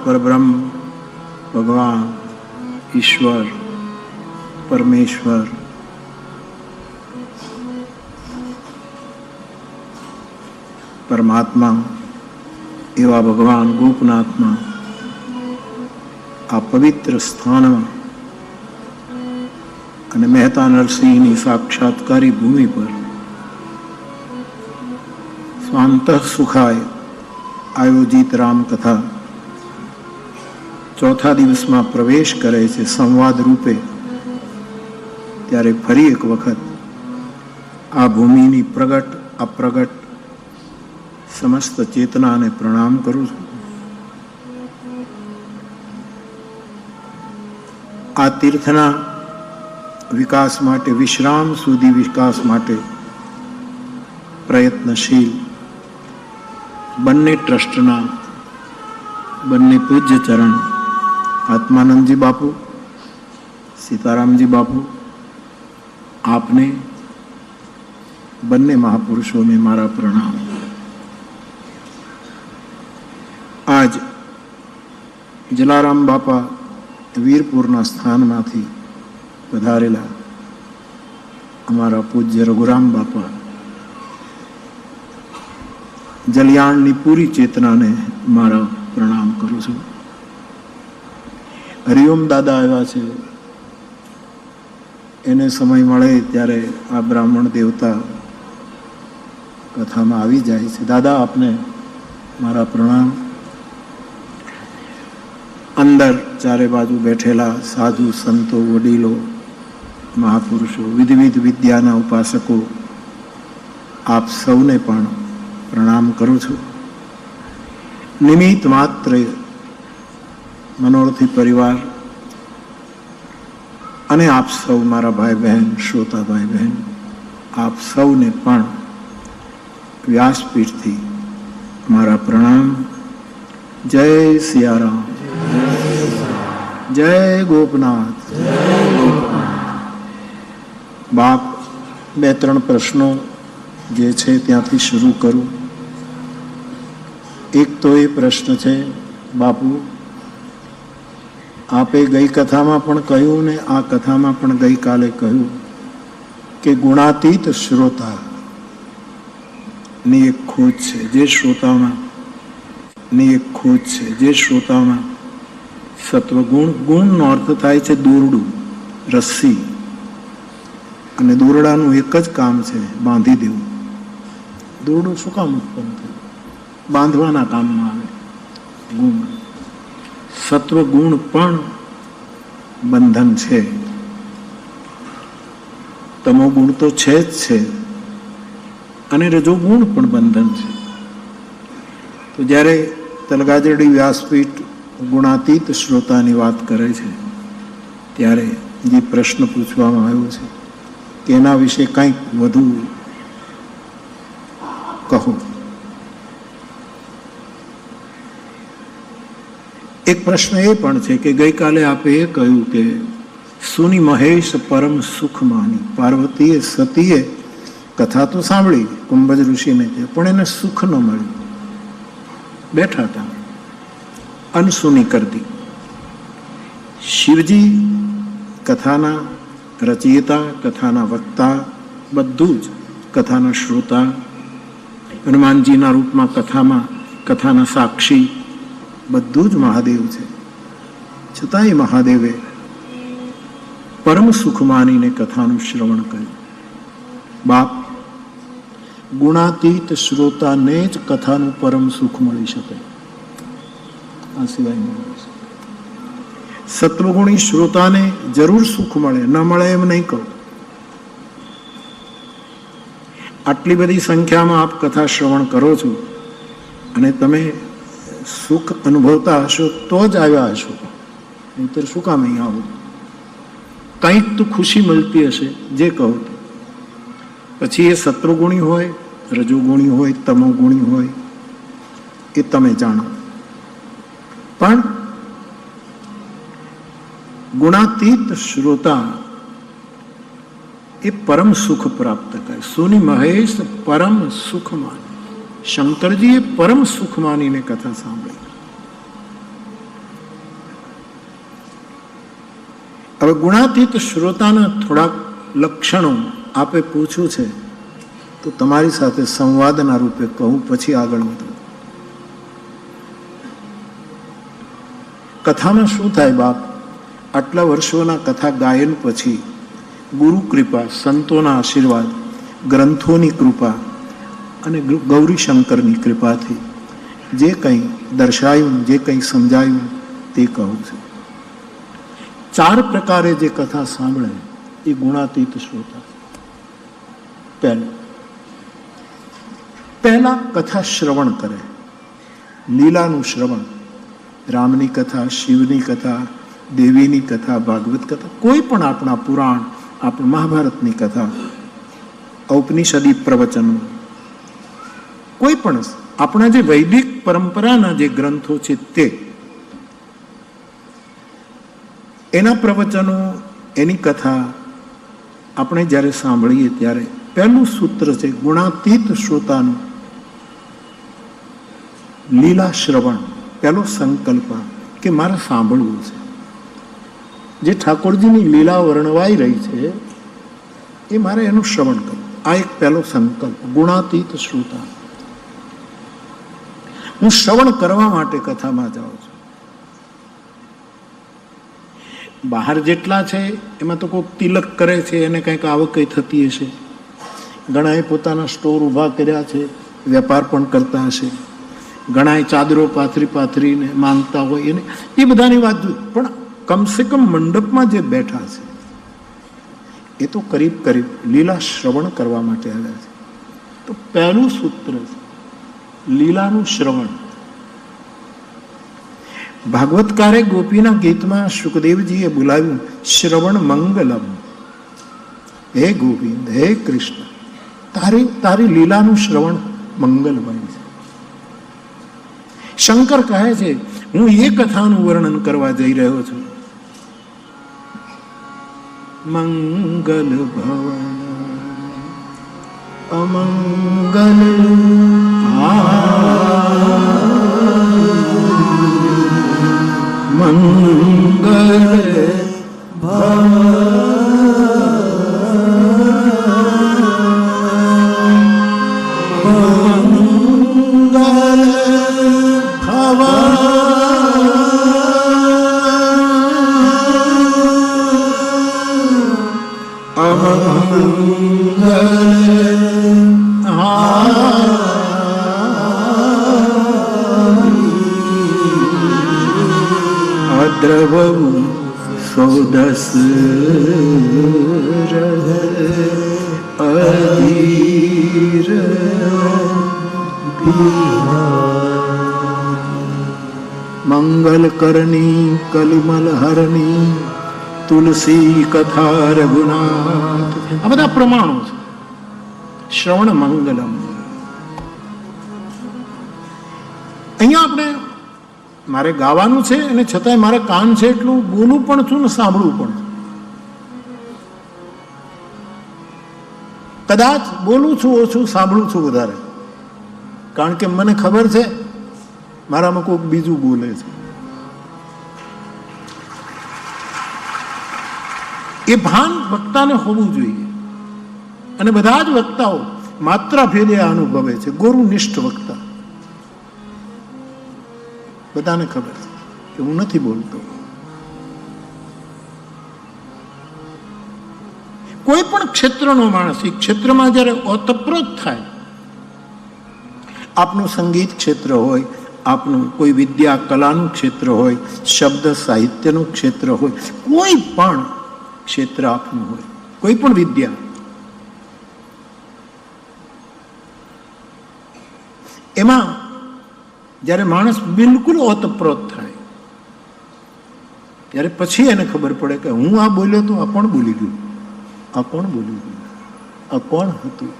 पर ब्रह्म भगवान ईश्वर परमेश्वर परमात्मा एवा भगवान गोपनाथમાં આ પવિત્ર સ્થાનમાં અને મહેતા નરસિંહની સાક્ષાત્કારી ભૂમિ પર સ્વાંતઃ સુખાય આયોજિત રામકથા ચોથા દિવસમાં પ્રવેશ કરે છે સંવાદ રૂપે. ત્યારે ફરી એક વખત આ ભૂમિની પ્રગટ અપ્રગટ સમસ્ત ચેતનાને પ્રણામ કરું છું. આ તીર્થના વિકાસ માટે, વિશ્રામ સુધી વિકાસ માટે પ્રયત્નશીલ બંને ટ્રસ્ટના બંને પૂજ્ય ચરણ આત્માનંદજી બાપુ, સીતારામજી બાપુ, આપને બંને મહાપુરુષોને મારા પ્રણામ. આજ જલારામ બાપા વીરપુરના સ્થાનમાંથી પધારેલા અમારા પૂજ્ય રઘુરામ બાપા જલિયાણની પૂરી ચેતનાને મારા પ્રણામ કરું છું. હરિઓમ દાદા આવ્યા છે, એને સમય મળે ત્યારે આ બ્રાહ્મણ દેવતા કથામાં આવી જાય છે. દાદા આપને મારા પ્રણામ. અંદર ચારે બાજુ બેઠેલા સાધુ સંતો, વડીલો, મહાપુરુષો, વિવિધ વિદ્યાના ઉપાસકો, આપ સૌને પણ પ્રણામ કરું છું. નિમિત્ત માત્ર મનોરથી પરિવાર અને આપ સૌ મારા ભાઈ બહેન, શ્રોતા ભાઈ બહેન, આપ સૌને પણ વ્યાસપીઠથી મારા પ્રણામ. જય સિયારામ, જય ગોપનાથ. બાપ, બે ત્રણ પ્રશ્નો જે છે ત્યાંથી શરૂ કરું. એક તો એ પ્રશ્ન છે, બાપુ આપે ગઈ કથામાં પણ કહ્યું ને આ કથામાં પણ ગઈકાલે કહ્યું કે ગુણાતીત શ્રોતા ની એક ખોજ છે. જે શ્રોતામાં ની એક ખોજ છે, જે શ્રોતામાં સત્વગુણ, ગુણનો અર્થ થાય છે દોરડું, રસ્સી, અને દોરડાનું એક જ કામ છે બાંધી દેવું. દોરડું શું કામ ઉત્પન્ન થયું? બાંધવાના કામમાં આવે. ગુણ, સત્વગુણ પણ બંધન છે. તમો ગુણ તો છે જ છે, અને રજોગુણ પણ બંધન છે. તો જ્યારે તલગાજરડી વ્યાસપીઠ ગુણાતીત શ્રોતાની વાત કરે છે ત્યારે જે પ્રશ્ન પૂછવામાં આવ્યો છે કે એના વિશે કંઈક વધુ કહો. એક પ્રશ્ન એ પણ છે કે ગઈકાલે આપે એ કહ્યું કે સુની મહેશ પરમ સુખ માની. પાર્વતીએ સતીએ કથા તો સાંભળી કુંભજ ઋષિને, પણ એને સુખ ન મળ્યું. બેઠા હતા, અનસુની કરી દી. શિવજી કથાના રચયિતા, કથાના વક્તા, બધું જ કથાના શ્રોતા, હનુમાનજીના રૂપમાં કથાના સાક્ષી, બધું જ મહાદેવ છે. છતાંય મહાદેવે પરમ સુખ માનીને કથાનું શ્રવણ કર્યું. બાપ, ગુણાતીત શ્રોતાને જ કથાનું પરમ સુખ મળી શકે, આ સિવાય ન મળી શકે. સત્વગુણી શ્રોતાને જરૂર સુખ મળે, ન મળે એમ નહીં કહું. આટલી બધી સંખ્યામાં આપ કથા શ્રવણ કરો છો અને તમે સુખ અનુભવતા હશો તો જ આવ્યા હશો, નહીંતર શું કામ અહીં આવો? કંઈક તો ખુશી મળતી હશે, જે કહો તે. પછી એ સત્વગુણી હોય, રજોગુણી હોય, તમોગુણી હોય, એ તમે જાણો. પણ ગુણાતીત શ્રોતા એ પરમ સુખ પ્રાપ્ત કરે. સુની મહેશ પરમ સુખ માની, શંકરજીએ પરમ સુખ માનીને કથા સાંભળી. હવે ગુણાતીત શ્રોતાના થોડાક લક્ષણો આપે પૂછ્યું છે તો તમારી સાથે સંવાદના રૂપે કહું, પછી આગળ વધું. કથામાં શું થાય બાપ, આટલા વર્ષોના કથા ગાયન પછી ગુરુ કૃપા, સંતોના આશીર્વાદ, ગ્રંથોની કૃપા અને ગૌરીશંકરની કૃપાથી જે કંઈ દર્શાયું, જે કંઈ સમજાયું તે કહું છું. 4 પ્રકારે જે કથા સાંભળે એ ગુણાતીત શ્રોતા. પહેલા કથા શ્રવણ કરે, લીલાનું શ્રવણ. રામની કથા, શિવની કથા, દેવીની કથા, ભાગવત કથા, કોઈ પણ આપણા પુરાણ, આપણા મહાભારતની કથા, ઔપનિષદી પ્રવચનો, કોઈ પણ આપણા જે વૈદિક પરંપરાના જે ગ્રંથો છે તે, એના પ્રવચનો, એની કથા આપણે જ્યારે સાંભળીએ ત્યારે પહેલું સૂત્ર છે ગુણાતીત શ્રોતાનું લીલા શ્રવણ. પહેલો સંકલ્પ કે મારે સાંભળવું છે. જે ઠાકોરજીની લીલા વર્ણવાઈ રહી છે એ મારે એનું શ્રવણ કરવું. આ એક પહેલો સંકલ્પ, ગુણાતીત શ્રોતા. હું શ્રવણ કરવા માટે કથામાં જાઉં છું. બહાર જેટલા છે એમાં તો કોઈક તિલક કરે છે, એને કંઈક આવક થતી હશે. ઘણાએ પોતાના સ્ટોર ઊભા કર્યા છે, વેપાર પણ કરતા હશે. ઘણાએ ચાદરો પાથરીને માંગતા હોય, એને એ બધાની વાત જુદી. પણ કમસે કમ મંડપમાં જે બેઠા છે એ તો કરીબ લીલા શ્રવણ કરવા માટે આવ્યા છે. તો પહેલું સૂત્ર છે લીલાનું શ્રવણ. ભાગવતકારે ગોપીના ગીતમાં સુખદેવજીએ બોલાવ્યું શ્રવણ મંગલમ. હે ગોવિંદ, હે કૃષ્ણ, તારી લીલાનું શ્રવણ મંગલમય છે. શંકર કહે છે હું એ કથાનું વર્ણન કરવા જઈ રહ્યો છું. મંગલ ભવન અમંગલ મંગલ દ્રવમ સોદસ અધીર મંગલ કરણી કલિમલ હરણી તુલસી કથા રઘુનાથ. આ બધા પ્રમાણો છે. શ્રવણ મંગલમ. અહીંયા આપણે મારે ગાવાનું છે અને છતાંય મારે કાન છે એટલું બોલું પણ છું ને સાંભળવું પણ. કદાચ બોલું છું ઓછું, સાંભળું છું વધારે, કારણ કે મને ખબર છે મારામાં કોઈક બીજું બોલે છે. એ ભાન વક્તાને હોવું જોઈએ. અને બધા જ વક્તાઓ માત્રા ભેદે અનુભવે છે. ગુરુનિષ્ઠ વક્તા બધાને ખબર છે કે હું નથી બોલતો. કોઈ પણ ક્ષેત્રનો માણસ એ ક્ષેત્રમાં જ્યારે ઓતપ્રોત થાય, આપનું સંગીત ક્ષેત્ર હોય, આપનું કોઈ વિદ્યા કલાનું ક્ષેત્ર હોય, શબ્દ સાહિત્યનું ક્ષેત્ર હોય, કોઈ પણ ક્ષેત્ર આપનું હોય, કોઈ પણ વિદ્યા, એમાં જ્યારે માણસ બિલકુલ ઓતપ્રોત થાય ત્યારે પછી એને ખબર પડે કે હું આ બોલ્યો તો આ પણ બોલી ગયું, આ પણ બોલી ગયું, આ કોણ હતું?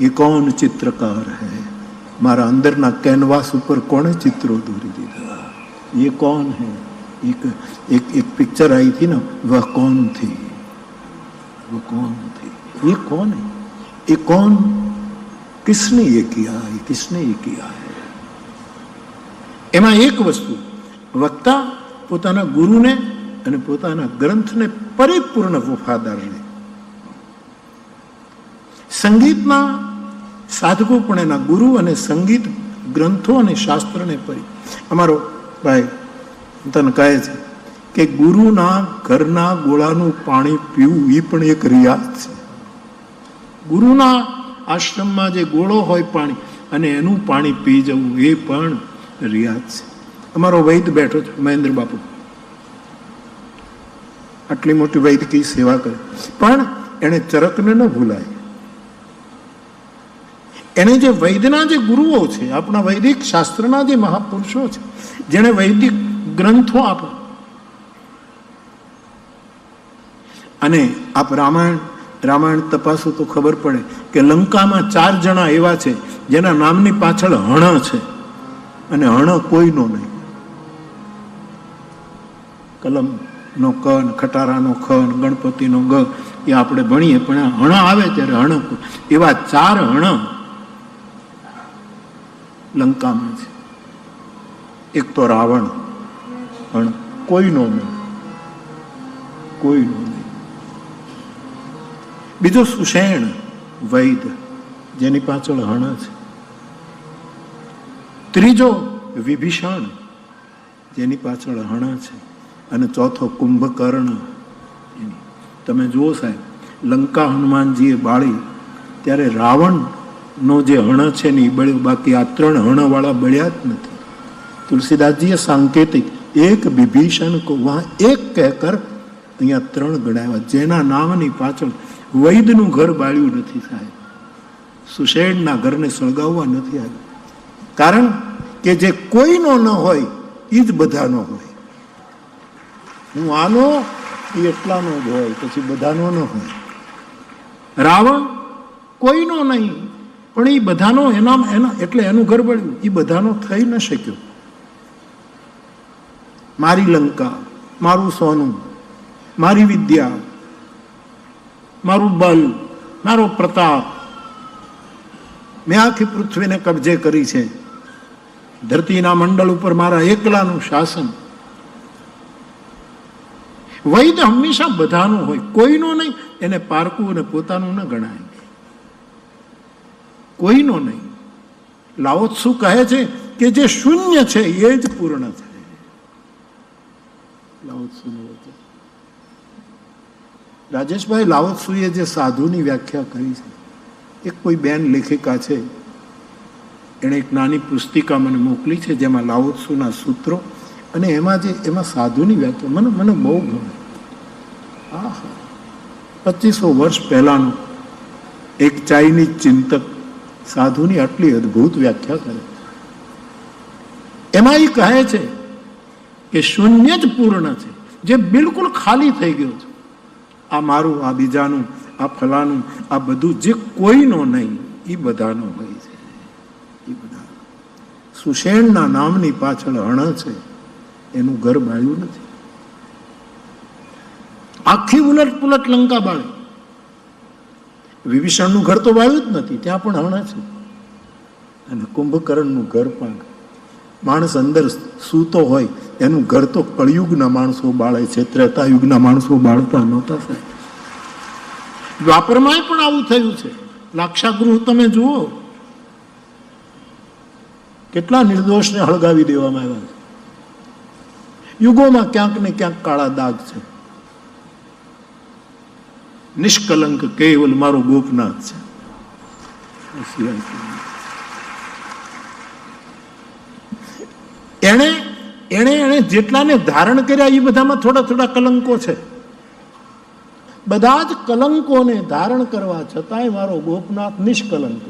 એ કોણ ચિત્રકાર હૈ? મારા અંદરના કેનવાસ ઉપર કોણે ચિત્રો દોરી દીધા? એ કોણ હૈ? एक पिक्चर आई थी ना, वह कौन थी, वो कौन थी, ये कौन है, ये कौन, किसने ये किया है, किसने ये किया है. એમાં એક વસ્તુ, વક્તા પોતાના ગુરુને અને પોતાના ગ્રંથને પરિપૂર્ણ વફાદાર રહે. સંગીતમાં સાધકો પણ એના ગુરુ અને સંગીત ગ્રંથો અને શાસ્ત્રને અમારો ભાઈ તને કહે છે કે ગુરુના ઘરના ગોળાનું પાણી પીવું એ પણ એક રિયાઝ છે. ગુરુના આશ્રમમાં જે ગોળો હોય પાણી અને એનું પાણી પી જવું એ પણ રિયાઝ છે. અમારો વૈદ બેઠો છે મહેન્દ્ર બાપુ, આટલી મોટી વૈદકી સેવા કરે પણ એને ચરકને ન ભૂલાય. એને જે વૈદના જે ગુરુઓ છે, આપણા વૈદિક શાસ્ત્રના જે મહાપુરુષો છે, જેને વૈદિક ગ્રંથો આપો, અને આપ રામાયણ તપાસો તો ખબર પડે કે લંકામાં 4 જણા એવા છે જેના નામની પાછળ હણ છે, અને હણ કોઈનો નહીં. કલમનો ક, ખટારાનો ખ, ગણપતિનો ગ એ આપણે ભણીએ, પણ હણ આવે ત્યારે હણ, એવા 4 હણ લંકામાં છે. એક તો રાવણ, હણ કોઈનો નહીં, કોઈનો નહીં. બીજો સુષેણ વૈદ, જેની પાછળ હણ છે. ત્રીજો વિભીષણ, જેની પાછળ હણ છે. અને ચોથો કુંભકર્ણ. તમે જુઓ સાહેબ, લંકા હનુમાનજીએ બાળી ત્યારે રાવણનો જે હણ છે ને એ બળ્યો, બાકી આ 3 હણવાળા બળ્યા જ નથી. તુલસીદાસજીએ સાંકેતિક એક વિભીષણ કો વહાં એક કહેકર અહીંયા 3 ગણાવ્યા, જેના નામની પાછળ વૈદનું ઘર બાળ્યું નથી સાહેબ, સુષેણના ઘરને સળગાવવા નથી આવ્યું. કારણ કે જે કોઈનો ન હોય એ જ બધાનો હોય. હું આનો એ એટલાનો જ હોય, પછી બધાનો ન હોય. રાવણ કોઈનો નહીં, પણ એ બધાનો, એના એટલે એનું ઘર બળ્યું, એ બધાનો થઈ ન શક્યો. મારી લંકા, મારું સોનું, મારી વિદ્યા, મારું બલ, મારો પ્રતાપ, મેં આખી પૃથ્વીને કબજે કરી છે. ધરતીના મંડળ ઉપર મારા એકલાનું શાસન. વૈદ હંમેશા બધાનું હોય, કોઈનો નહીં. એને પારકું અને પોતાનું ન ગણાય, કોઈનો નહીં. લાઓ ત્સુ કહે છે કે જે શૂન્ય છે એ જ પૂર્ણ છે. લાઓ ત્સુનું વચન. રાજેશભાઈ, લાઓ ત્સુએ જે સાધુની વ્યાખ્યા કરી છે, એક કોઈ બેન લેખિકા છે, એણે એક નાની પુસ્તિકા મને મોકલી છે જેમાં લાઓ ત્સુના સૂત્રો અને એમાં સાધુની વ્યાખ્યા મને બહુ ગમે. 2500 વર્ષ પહેલાનો એક ચાઇનીઝ ચિંતક સાધુની આટલી અદ્ભુત વ્યાખ્યા કરે. એમાં એ કહે છે કે શૂન્ય જ પૂર્ણ છે, જે બિલકુલ ખાલી થઈ ગયો છે. આ મારું, આ બીજાનું, આ ફલાનું, આ બધું જે કોઈનો નહીં એ બધાનો હોય છે. એ બધા સુષેણના નામની પાછળ હણ છે, એનું ઘર બાળ્યું નથી. આખી ઉલટ પુલટ લંકા બાળી. વિભીષણનું ઘર તો બાળ્યું જ નથી, ત્યાં પણ હણ છે. અને કુંભકર્ણનું ઘર પણ, માણસ અંદર સૂતો હોય એનું ઘર તો કળિયુગના માણસો બાળે છે, ત્રેતાયુગના માણસો બાળતા નહોતા સાહેબ. દ્વાપરમાં પણ આવું થયું છે. લાક્ષાગૃહ તમે જુઓ, કેટલા નિર્દોષને હળગાવી દેવામાં આવ્યા છે. યુગોમાં ક્યાંક ને ક્યાંક કાળા દાગ છે. નિષ્કલંક કેવલ મારો ગોપનાથ છે. એને જેટલાને ધારણ કર્યા એ બધામાં થોડા થોડા કલંકો છે. બધા જ કલંકોને ધારણ કરવા છતાંય મારો ગોપનાથ નિષ્કલંક.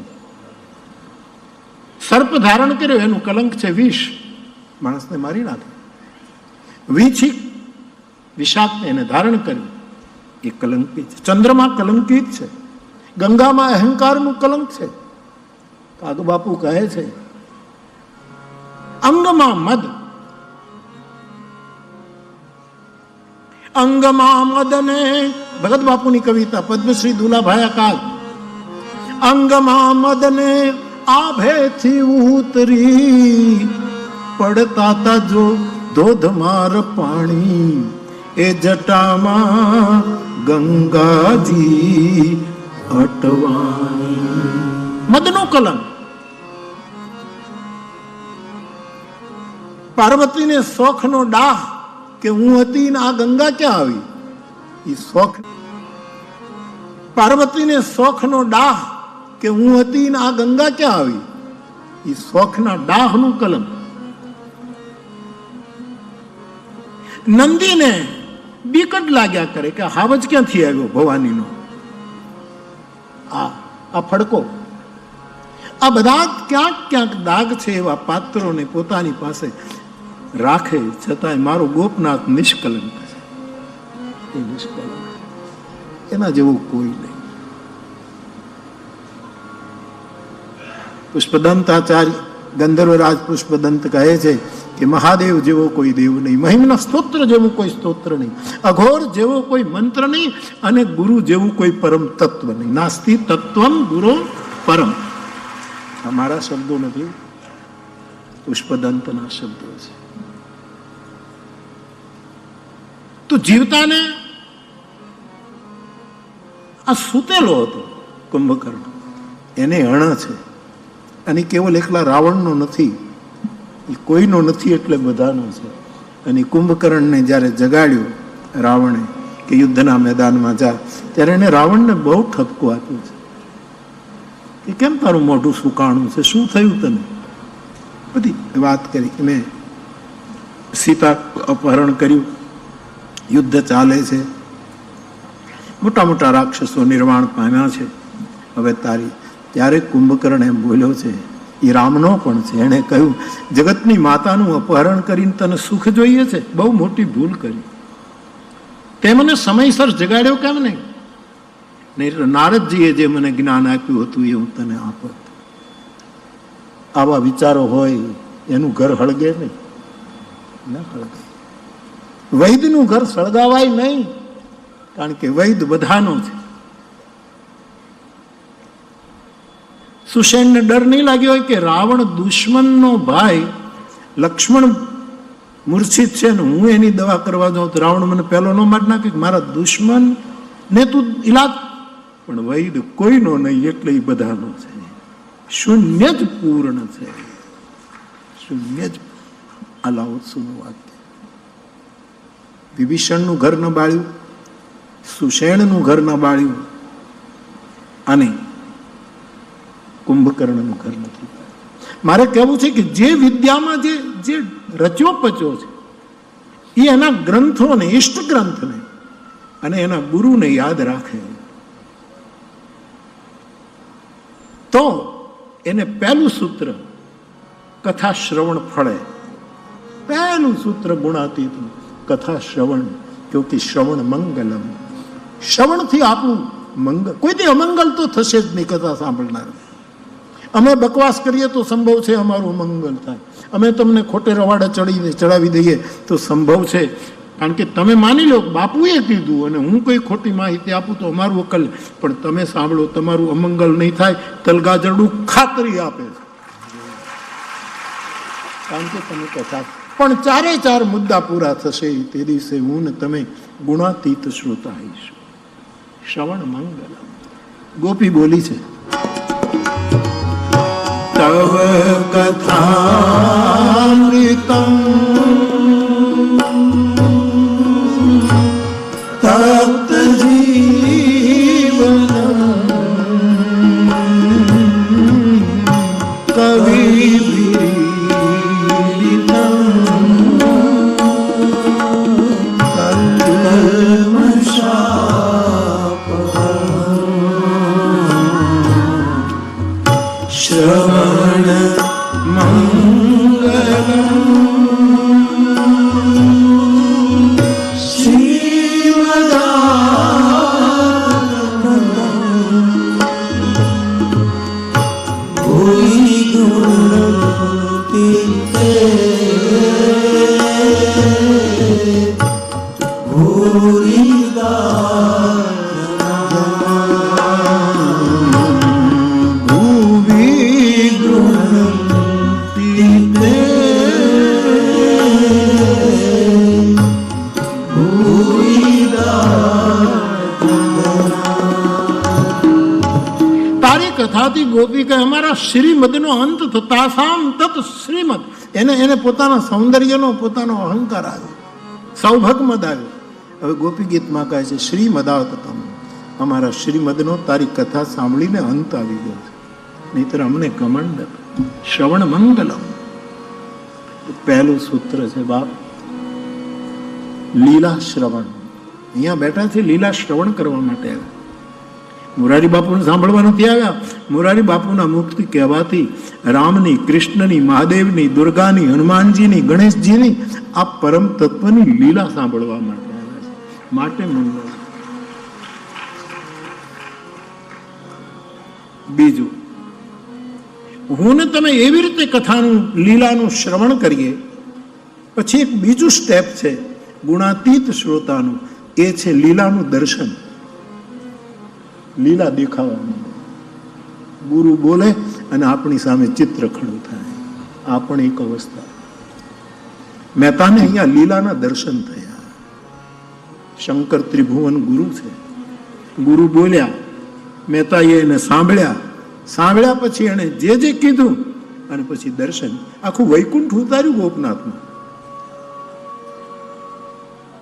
સર્પ ધારણ કર્યો એનું કલંક છે વિષ, માણસને મારી નાખે. વિછિક વિષાક્ત એને ધારણ કર્યું એ કલંકિત છે. ચંદ્રમાં કલંકિત છે, ગંગામાં અહંકારનું કલંક છે. કાગ બાપુ કહે છે અંગમાં મદ અંગમાં મદને, ભગત બાપુની કવિતા, પદ્મશ્રી દુલાભાઈ અકાલ. અંગમાં મદને આભેથી ઉતરી, પડતા તા જો ધોધમાર પાણી, એ જટામાં ગંગાજી અટવાણી. મદનું કલમ. પાર્વતીને શોખનો ડાહ કે હું હતી ને આ ગંગા ક્યાં આવી. એ શોખ. પાર્વતીને શોખનો ડાહ કે હું હતી ને આ ગંગા ક્યાં આવી. એ શોખના ડાહનું કલમ. નંદીને બીકટ લાગ્યા કરે કે હાવજ ક્યાંથી આવ્યો ભવાનીનો. આ ફડકો. આ બધા ક્યાંક ક્યાંક દાગ છે એવા પાત્રોને પોતાની પાસે રાખે, છતાંય મારો ગોપનાથ નિષ્કલંક છે. એ નિષ્કલંક, એના જેવું કોઈ નહીં. પુષ્પદંત આચાર્ય ગંધર્વરાજ પુષ્પદંત કહે છે કે મહાદેવ જેવો કોઈ દેવ નહીં, મહિમના સ્તોત્ર જેવું કોઈ સ્તોત્ર નહીં, અઘોર જેવો કોઈ મંત્ર નહીં, અને ગુરુ જેવું કોઈ પરમ તત્વ નહીં. નાસ્તિ તત્વમ ગુરુ પરમ. અમારા શબ્દો નથી, પુષ્પદંતના શબ્દો છે. તો જીવતાને આ સૂતેલો હતો કુંભકર્ણ, એને અણ છે, અને કેવલ એકલા રાવણનો નથી, એ કોઈનો નથી, એટલે બધાનો છે. અને કુંભકર્ણને જ્યારે જગાડ્યો રાવણે કે યુદ્ધના મેદાનમાં જા, ત્યારે એને રાવણને બહુ ઠપકો આપ્યો છે કે કેમ તારું મોઢું સુકાણું છે, શું થયું તને, બધી વાત કરી. મેં સીતા અપહરણ કર્યું, યુદ્ધ ચાલે છે, મોટા મોટા રાક્ષસો નિર્વાણ પામ્યા છે, હવે તારી. ત્યારે કુંભકર્ણ એમ બોલ્યો છે, એ રામનો પણ છે. એણે કહ્યું જગતની માતાનું અપહરણ કરીને તને સુખ જોઈએ છે, બહુ મોટી ભૂલ કરી. તે મને સમયસર જગાડ્યો કેમ નહીં? નારદજીએ જે મને જ્ઞાન આપ્યું હતું એ હું તને આપત. આવા વિચારો હોય એનું ઘર હળગે નહીં, ના હળગે. વૈદનું ઘર સળગાવાય નહીં, કારણ કે વૈદ બધાનો છે. સુષેણને ડર નહીં લાગ્યો હોય કે રાવણ દુશ્મનનો ભાઈ લક્ષ્મણ મૂર્છિત છે ને હું એની દવા કરવા જાઉં તો રાવણ મને પહેલો ન મારી નાખે, મારા દુશ્મન ને તું ઈલાજ. પણ વૈદ કોઈનો નહીં, એટલે એ બધાનો છે. શૂન્ય જ પૂર્ણ છે, શૂન્ય જ. આ લાઓત્સુનું વાક્ય. વિભીષણનું ઘર ન બાળ્યું, સુષેણનું ઘર ન બાળ્યું, અને કુંભકર્ણનું ઘર નથી. મારે કહેવું છે કે જે વિદ્યામાં જે રચ્યો પચ્યો છે એ એના ગ્રંથોને, ઇષ્ટ ગ્રંથને અને એના ગુરુને યાદ રાખે તો એને પહેલું સૂત્ર કથા શ્રવણ ફળે. પહેલું સૂત્ર ગુણાતીત કથા શ્રવણ, ક્યોંકિ શ્રવણ મંગલમ. શ્રવણથી આપણું મંગલ, કોઈથી અમંગલ તો થશે જ નહીં. કથા સાંભળનાર અમે બકવાસ કરીએ તો સંભવ છે અમારું મંગલ થાય, અમે તમને ખોટે રવાડે ચડાવી દઈએ તો સંભવ છે, કારણ કે તમે માની લો બાપુએ કીધું અને હું કોઈ ખોટી માહિતી આપું તો અમારું અકલ. પણ તમે સાંભળો, તમારું અમંગલ નહીં થાય. તલગાજરડું ખાતરી આપે છે, કારણ કે તમે કથા. પણ ચારે ચાર મુદ્દા પૂરા થશે તે દિવસે હું ને તમે ગુણાતીત શ્રોતા આવીશું. શ્રવણ મંગલ. ગોપી બોલી છે, તવ કથામૃતમ તપ્ત જીવન કવિભીરિતમ કલ્મષાપહમ શ્રવણ મંગલમ કથાથી ગોપી કહે અમારા શ્રીમદનો અંત તાસામ તત શ્રીમદ. એને પોતાના સૌંદર્યનો પોતાનો અહંકાર આવ્યો, સૌભગમદ આવ્યો. હવે ગોપી ગીતમાં કહે છે શ્રીમદાવત તમ, અમારા શ્રીમદનો તારી કથા સાંભળીને અંત આવી ગયો છે, નહીતર અમને કમંડ શ્રવણ મંગલમ. પહેલું સૂત્ર છે બાપ, લીલા શ્રવણ. અહીંયા બેઠા છે લીલા શ્રવણ કરવા માટે આવ્યા. મોરારી બાપુને સાંભળવા નથી આવ્યા. મોરારી બાપુના મુખથી કહેવાતી રામની, કૃષ્ણની, મહાદેવની, દુર્ગાની, હનુમાનજીની, ગણેશજીની આ પરમ તત્વની લીલા સાંભળવા માટે આવ્યા છે. માટે મંગળ. બીજું, હું ને તમે એવી રીતે કથાનું લીલાનું શ્રવણ કરીએ, પછી એક બીજું સ્ટેપ છે ગુણાતીત શ્રોતાનું, એ છે લીલાનું દર્શન. લીલા દેખાવાનું, ગુરુ બોલે અને આપણી સામે ચિત્ર ખડું થાય, આ પણ એક અવસ્થા. મહેતાને અહીંયા લીલાના દર્શન થયા. શંકર ત્રિભુવન ગુરુ છે, ગુરુ બોલ્યા, મહેતાએ એને સાંભળ્યા પછી એને જે કીધું અને પછી દર્શન. આખું વૈકુંઠ ઉતાર્યું ગોપનાથમાં.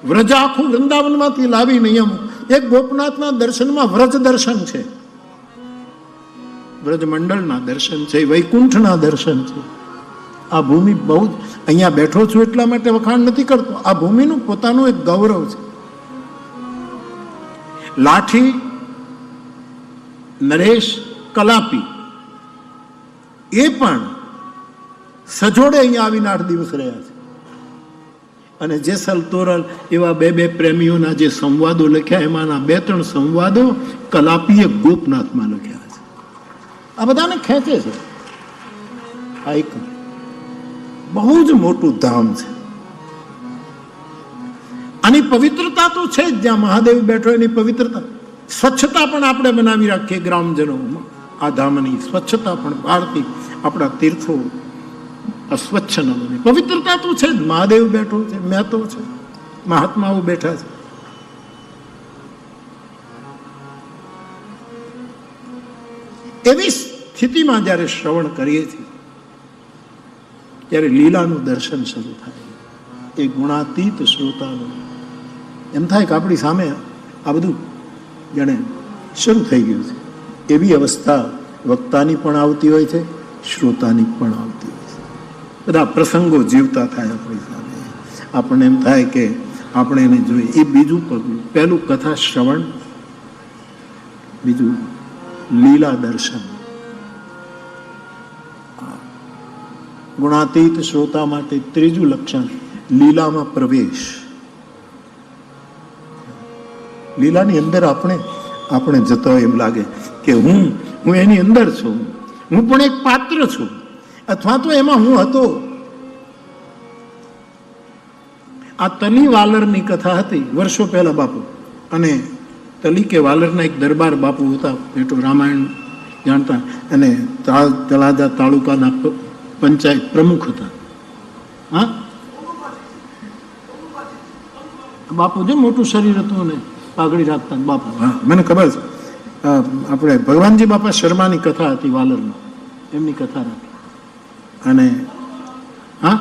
વ્રજ આખું વૃંદાવનમાંથી લાવી નિયમ. એક ગોપનાથના દર્શનમાં વ્રજ દર્શન છે, વ્રજ મંડળના દર્શન છે, વૈકુંઠના દર્શન છે. આ ભૂમિ બહુ જ, અહીંયા બેઠો છું એટલા માટે વખાણ નથી કરતો, આ ભૂમિનું પોતાનું એક ગૌરવ છે. લાઠી નરેશ કલાપી એ પણ સજોડે અહીંયા આવીને 8 દિવસ રહ્યા છે. અને જેસલ તોરલ એવા બે પ્રેમીઓના જે સંવાદો લખ્યા, એમાંના 2-3 સંવાદો કલાપીએ ગોપનાથમાં લખ્યા છે. આ બધાને ખેંચે છે. આ એક બહુ જ મોટું ધામ છે. આની પવિત્રતા તો છે જ, જ્યાં મહાદેવ બેઠો એની પવિત્રતા. સ્વચ્છતા પણ આપણે બનાવી રાખીએ ગ્રામજનોમાં. આ ધામની સ્વચ્છતા પણ બહારથી આપણા તીર્થો અસ્વચ્છ ન બને. પવિત્રતા તો છે જ. મહાદેવ બેઠો છે, મહેતો છે, મહાત્માઓ બેઠા છે. એવી સ્થિતિમાં જ્યારે શ્રવણ કરીએ છીએ ત્યારે લીલાનું દર્શન શરૂ થાય. એ ગુણાતીત શ્રોતાનું એમ થાય કે આપણી સામે આ બધું જાણે શરૂ થઈ ગયું છે. એવી અવસ્થા વક્તાની પણ આવતી હોય છે, શ્રોતાની પણ આવતી હોય છે. બધા પ્રસંગો જીવતા થાય આપણી સામે. આપણને એમ થાય કે આપણે એને જોઈએ. એ બીજું પગલું. પહેલું કથા શ્રવણ, બીજું લીલા દર્શન. ગુણાતીત શ્રોતા માટે ત્રીજું લક્ષણ લીલામાં પ્રવેશ. લીલાની અંદર આપણે જતો એમ લાગે કે હું એની અંદર છું, હું પણ એક પાત્ર છું, અથવા તો એમાં હું હતો. આ તલી વાલરની કથા હતી વર્ષો પહેલા બાપુ, અને તલી કે વાલરના એક દરબાર બાપુ હતા, બેટો રામાયણ જાણતા, અને તળાજા તાલુકાના પંચાયત પ્રમુખ હતા. હા બાપુ જે મોટું શરીર હતું ને પાઘડી રાખતા બાપુ. હા મને ખબર છે. આપણે ભગવાનજી બાપા શર્માની કથા હતી વાલરમાં, એમની કથા રાખી. અને હા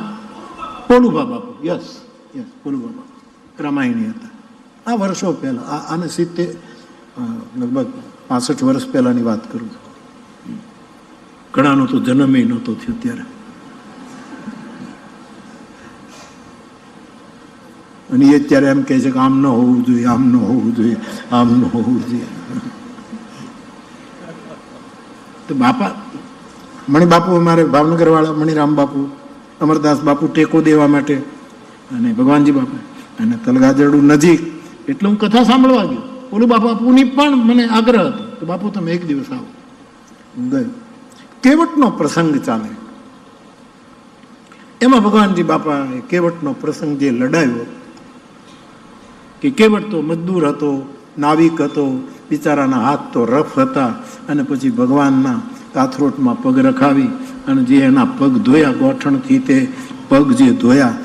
પોલુભા બાપુ, યસ પોલુભા બાપુ રામાયણી હતા. આ વર્ષો પહેલા, આને 70 લગભગ 65 વર્ષ પહેલાની વાત કરું છું. ઘણાનો તો જન્મ એ નહોતો થયો ત્યારે. અને એ અત્યારે એમ કહે છે કે આમ ન હોવું જોઈએ, આમ ન હોવું જોઈએ, આમ ન હોવું જોઈએ. તો બાપા મણિબાપુ, અમારે ભાવનગર વાળા મણિરામ બાપુ, અમરદાસ બાપુ ટેકો દેવા માટે, અને ભગવાનજી બાપા, અને તલગાજરડું નજીક, એટલે હું કથા સાંભળવા ગયો. ઓલું બાપુની પણ મને આગ્રહ હતો કે બાપુ તમે એક દિવસ આવો. ગયો. કેવટનો પ્રસંગ ચાલે, એમાં ભગવાનજી બાપા કેવટનો પ્રસંગ જે લડાયો કે કેવળ તો મજદૂર હતો, નાવિક હતો, બિચારાના હાથ તો રફ હતા, અને પછી ભગવાનના કાથરોટમાં પગ રખાવી અને જે એના પગ ધોયા, ગોઠણથી તે પગ જે ધોયા,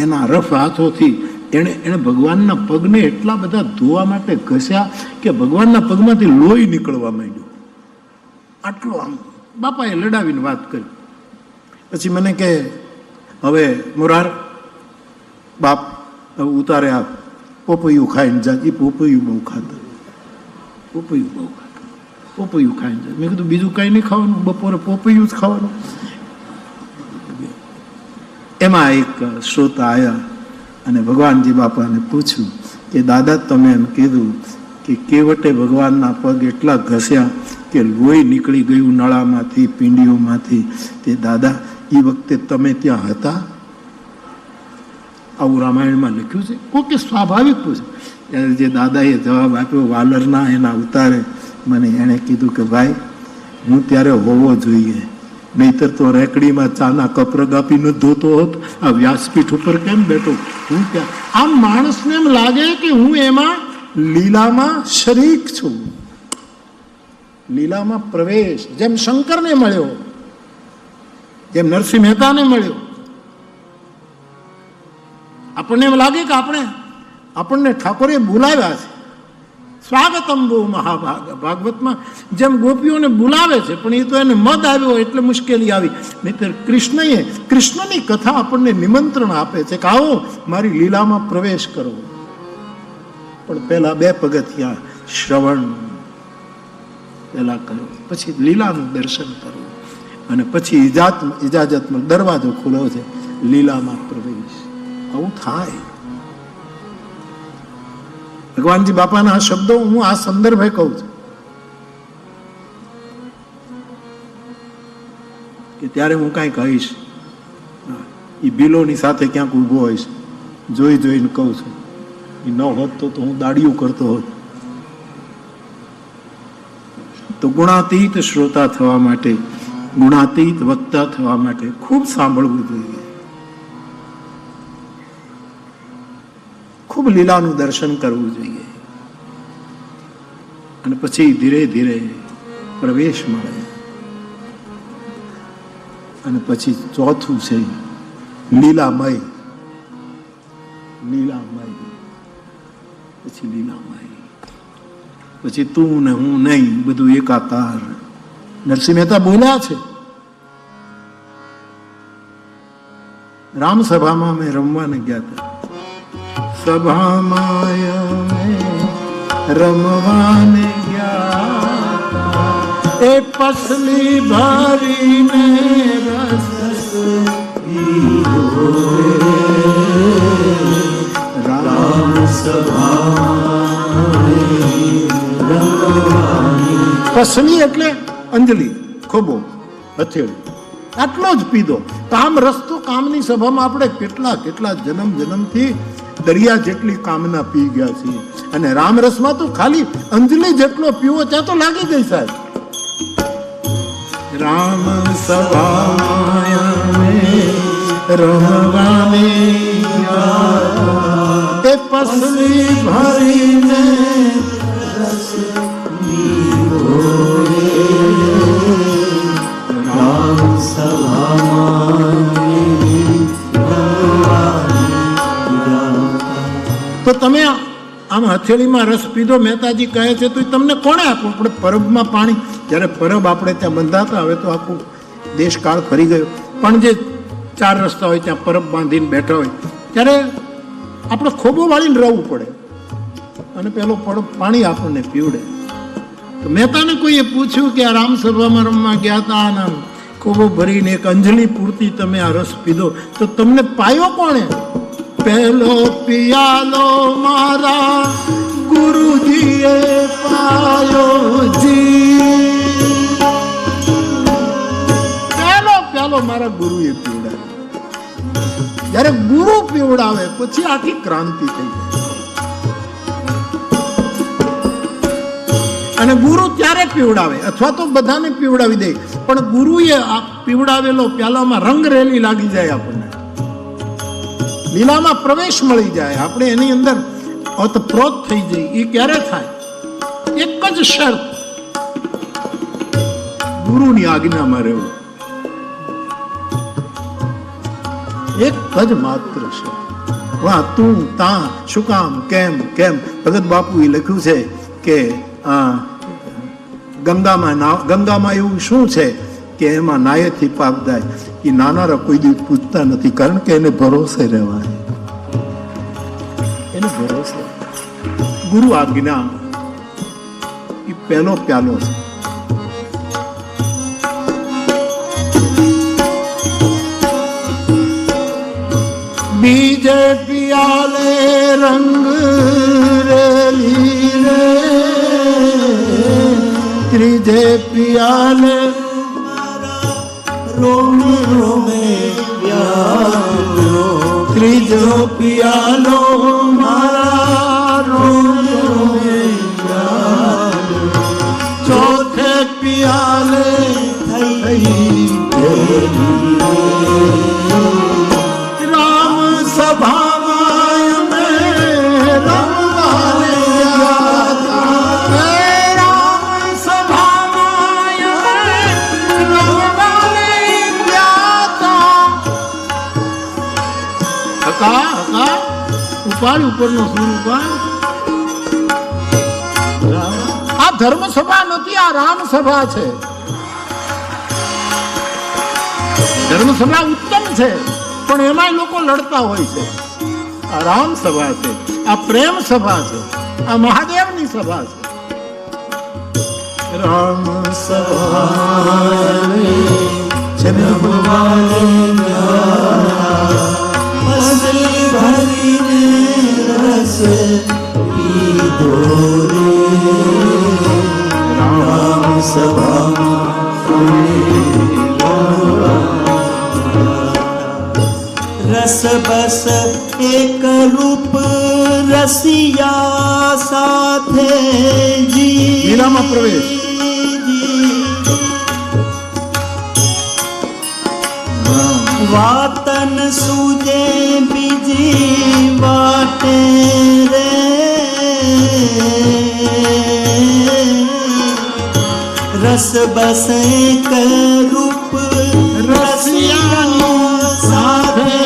એના રફ હાથોથી એણે ભગવાનના પગને એટલા બધા ધોવા માટે ઘસ્યા કે ભગવાનના પગમાંથી લોહી નીકળવા માંડ્યું. આટલો આમ બાપાએ લડાવીને વાત કરી. પછી મને કે હવે મોરાર બાપ ઉતારે આપ, પોપૈયું ખાઈને જા. એ પોપૈયું બહુ ખાતા, પોપૈયું બહુ ખાતા, પોપૈયું ખાઈને જા. મેં કીધું બીજું કાંઈ નહીં ખાવાનું, બપોરે પોપૈયું જ ખાવાનું. એમાં એક શ્રોતા આવ્યા અને ભગવાનજી બાપાને પૂછ્યું કે દાદા તમે એમ કીધું કે કેવટે ભગવાનના પગ એટલા ઘસ્યા કે લોહી નીકળી ગયું નળામાંથી, પિંડીઓમાંથી, તે દાદા એ વખતે તમે ત્યાં હતા? આવું રામાયણમાં લખ્યું છે. ઓકે, સ્વાભાવિક પૂછે. ત્યારે જે દાદાએ જવાબ આપ્યો વાલરના એના ઉતારે, મને એણે કીધું કે ભાઈ હું ત્યારે હોવો જોઈએ, નહીતર તો રેકડીમાં ચાના કપ રગાપીને ધોતો હોત, આ વ્યાસપીઠ ઉપર કેમ બેઠો હું ત્યાં? આમ માણસને એમ લાગે કે હું એમાં લીલામાં શરીક છું, લીલામાં પ્રવેશ. જેમ શંકરને મળ્યો, જેમ નરસિંહ મહેતાને મળ્યો, આપણને એમ લાગે કે આપણને ઠાકોરે બોલાવ્યા છે. સ્વાગતમ બહુ મહાભાગ ભાગવતમાં જેમ ગોપીઓને બોલાવે છે, પણ એ તો એને મદ આવ્યો એટલે મુશ્કેલી આવી. નહીતર કૃષ્ણની કથા આપણને નિમંત્રણ આપે છે કે આવો મારી લીલામાં પ્રવેશ કરો. પણ પહેલા 2 પગથિયા શ્રવણ પહેલા કરો, પછી લીલાનું દર્શન કરો, અને પછી ઇજાજતનો દરવાજો ખુલ્યો છે લીલામાં પ્રવેશ. આવું થાય. ભગવાનજી બાપાના આ શબ્દો હું આ સંદર્ભે કહું છું કે ત્યારે હું કાંઈ કહીશ, એ બિલોની સાથે ક્યાંક ઊભો હોઈશ, જોઈને કહું છું. એ ન હોત તો હું દાડિયું કરતો હોત. તો ગુણાતીત શ્રોતા થવા માટે, ગુણાતીત વક્તા થવા માટે ખૂબ સાંભળવું જોઈએ, ખૂબ લીલાનું દર્શન કરવું જોઈએ, અને પછી ધીરે ધીરે પ્રવેશ મળે. અને પછી ચોથું છે લીલામય. પછી લીલામય, પછી તું ને હું નહીં, બધું એકાકાર. નરસિંહ મહેતા બોલ્યા છે, રામસભામાં અમે રમવાને ગયા હતા, સભામાં રમવાને ગયા, એ પસલી ભરીને રસ રામ પસલી એટલે અંજલિ, ખોબો, હથેળી, આટલો જ પીધો. કામ રસ્તો, કામની સભામાં આપણે કેટલા જન્મથી દરિયા જેટલી કામના પી ગયા છીએ, અને રામરસમાં તો ખાલી અંજલિ જેટલો પીવો ત્યાં તો લાગી ગઈ સાહેબ. રામ સભામાં રમવાને એ પસલી ભરીને રસ પીવો, રામ સભામાં. તો તમે આમ હથેળીમાં રસ પીધો, મહેતાજી કહે છે, તો તમને કોણે આપ્યું? આપણે પરબમાં પાણી, જ્યારે પરબ આપણે ત્યાં બંધાતા, હવે તો આખું દેશકાળ ફરી ગયો, પણ જે 4 રસ્તા હોય ત્યાં પરબ બાંધીને બેઠા હોય ત્યારે આપણે ખોબો વાળીને રહેવું પડે, અને પેલો પાણી આપણને પીવડે. તો મહેતાને કોઈએ પૂછ્યું કે આ રામસભામાં રમવા ગયા હતા, આના ખોબો ભરીને એક અંજલિ પૂરતી તમે આ રસ પીધો, તો તમને પાયો કોણે? પહેલો પિયાલો મારા ગુરુજીએ પાયો જી, પહેલો પ્યાલો મારા ગુરુએ પીવડાવ્યો. જ્યારે ગુરુ પીવડાવે પછી આખી ક્રાંતિ થઈ જાય. અને ગુરુ ત્યારે પીવડાવે, અથવા તો બધાને પીવડાવી દે, પણ ગુરુએ આ પીવડાવેલો પ્યાલામાં રંગ રેલી લાગી જાય, આપણને લીલામાં પ્રવેશ મળી જાય, આપણે એની અંદર ઓતપ્રોત થઈ જાય. એ ક્યારે થાય? એક જ શરત, ગુરુની આજ્ઞામાં રહેવું. એક જ માત્ર શરત. વાહ તું તા શું કામ કેમ કેમ. ભગત બાપુ એ લખ્યું છે કે ગંગામાં એવું શું છે કે એમાં નાયેથી પાપ જાય. એ નાનારા કોઈ દિવસ પૂછતા નથી, કારણ કે એને ભરોસે રહેવાય. એને ભરોસે ગુરુ આજ્ઞા એ પહેલો પ્યાલો છે. બીજે પિયાલે રંગ રેલી રે, ત્રીજે પિયાલે રોમ રોમે પ્યાલો, ત્રીજો પિયાલો મારા રોમ રોમે પ્યાલો, ચોથે પિયાલે થઈ રામ સભામાં અમે રમવાને ગયા. રામ સભામાં અમે રમવાને ગયા. હકા હકા ઉપાડ ઉપરનો સુર ઉપાડ. આ ધર્મ સભા નથી, આ રામ સભા છે. ધર્મ સભા ઉત્તમ છે, પણ એમાં લોકો લડતા હોય છે. આ રામ સભા છે, આ પ્રેમ સભા છે, આ મહાદેવની સભા છે. રામ સભા રસ પીધો રે. રામ સભા રસ બસ એક રૂપ રસિયા સાથે લીલામાં પ્રવેશ. વાતન સૂજે બીજી વાટે રે, રસ બસ એક રૂપ રસિયા સાથે,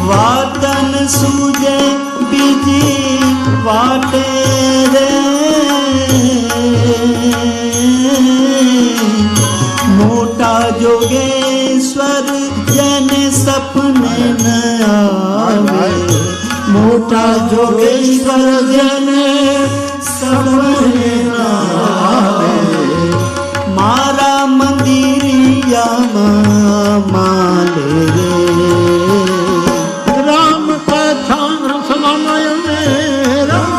વાતન સૂજે બીજી વાટે રે, મોટા જોગેશ્વર જેને સપને ન આવે, મોટા જોગેશ્વર જેને સપને ન આવે, મારા મંદિરિયામાં માલે રે. રામ કથા રસનામય મે રામ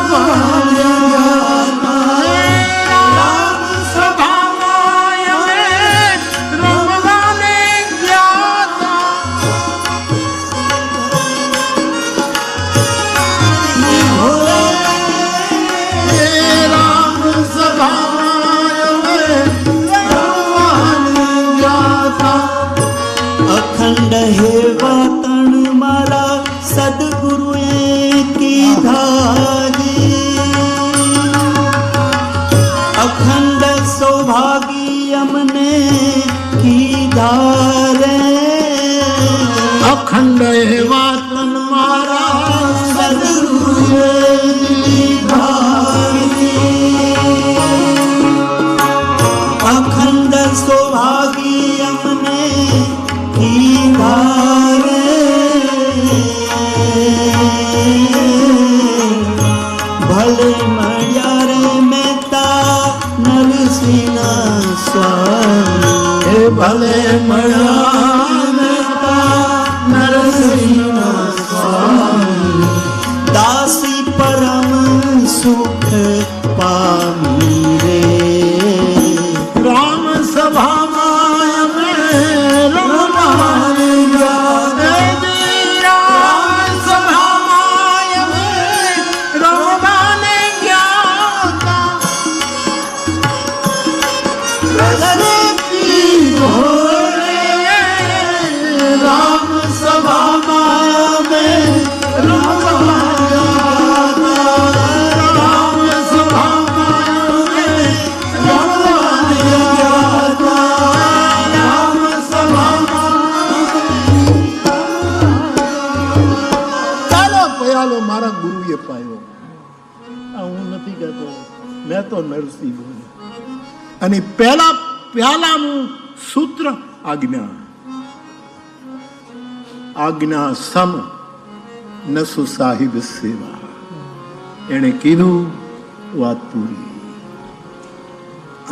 સભામાય મે રમવાને ગયા. રામ સભામાય મે અખંડ હે વાતણ મારા સદગુરુએ કીધા. અખંડ સૌભાગી અમને કીધા રે. અખંડ હે વાતણ મારા સદગુરુએ કીધા. અખંડ સૌભાગી અમને કીધા રે. ભલે મળ્યા રે મહેતા નરસિંહના સ્વામી, ભલે મળ્યા મહેતા નરસિંહના સ્વામી, દાસી પરમ સુખ પામી રે. રામ સભામાં અમે રમવાને ગયા. રામ સભામાં અમે રમવાને ગયા. રસ પીધો પાયો. આ હું નથી કહેતો, મેં તો નરસિંહ બોલ્યો. અને પહેલાનું સૂત્ર આજ્ઞા. આજ્ઞા સમ નસુ સાહિબ સેવા. એને કીધું વાત પૂરી.